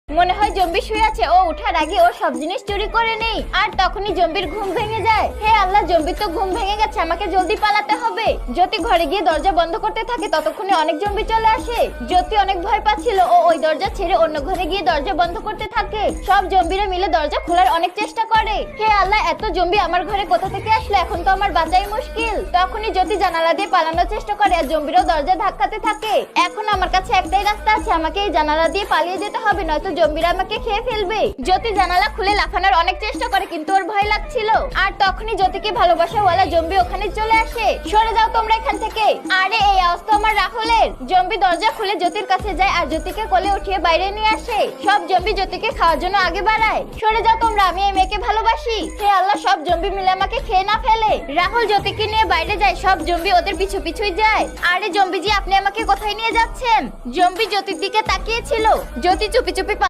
মনে হয় জম্বি শুয়ে আছে, ও ওঠার আগে ওর সব জিনিস চুরি করে নেই। আর তখনই জম্বির ঘুম ভেঙে যায়। হে আল্লাহ, জম্বির তো ঘুম ভেঙে গেছে, আমাকে জলদি পালাতে হবে। জ্যোতি ঘরে গিয়ে দরজা বন্ধ করতে থাকে, ততক্ষণে অনেক জম্বি চলে আসে। জ্যোতি অনেক ভয় পাচ্ছিল, ও ওই দরজা ছেড়ে অন্য ঘরে গিয়ে দরজা বন্ধ করতে থাকে। সব জম্বিরা মিলে দরজা খোলার অনেক চেষ্টা করে। হে আল্লাহ, এত জম্বি আমার ঘরে কোথা থেকে আসলো, এখন তো আমার বাঁচাই মুশকিল। তখনই জ্যোতি জানালা দিয়ে পালানোর চেষ্টা করে আর জম্বিরাও দরজা ধাক্কাতে থাকে। এখন আমার কাছে একটাই রাস্তা আছে, আমাকে এই জানালা দিয়ে পালিয়ে যেতে হবে, নয়তো জম্বিরা আমাকে খেয়ে ফেলবে। জ্যোতি জানালা খুলে লাফানোর অনেক চেষ্টা করে, কিন্তু ওর ভয় লাগছিল। আর তখনই জ্যোতিকে ভালোবাসাওয়ালা জম্বি ওখানে চলে আসে। সরে যাও তোমরা এখান থেকে। আরে এই আওয়াজ তো আমার রাহুলের। জম্বি দরজা খুলে জ্যোতির কাছে যায় আর জ্যোতিকে কোলে উঠিয়ে বাইরে নিয়ে আসে। সব জম্বি জ্যোতিকে খাওয়ার জন্য আগে বাড়ায়। সরে যাও তোমরা, আমি এই মেয়েকে ভালোবাসি। হে আল্লাহ, সব জম্বি মিলে আমাকে খেয়ে না ফেলে। রাহুল জ্যোতিকে নিয়ে বাইরে যায়, সব জম্বি ওদের পিছু পিছুই যায়। আরে জম্বিজি, আপনি আমাকে কোথায় নিয়ে যাচ্ছেন? জম্বি জ্যোতির দিকে তাকিয়েছিল। জ্যোতি চুপি চুপি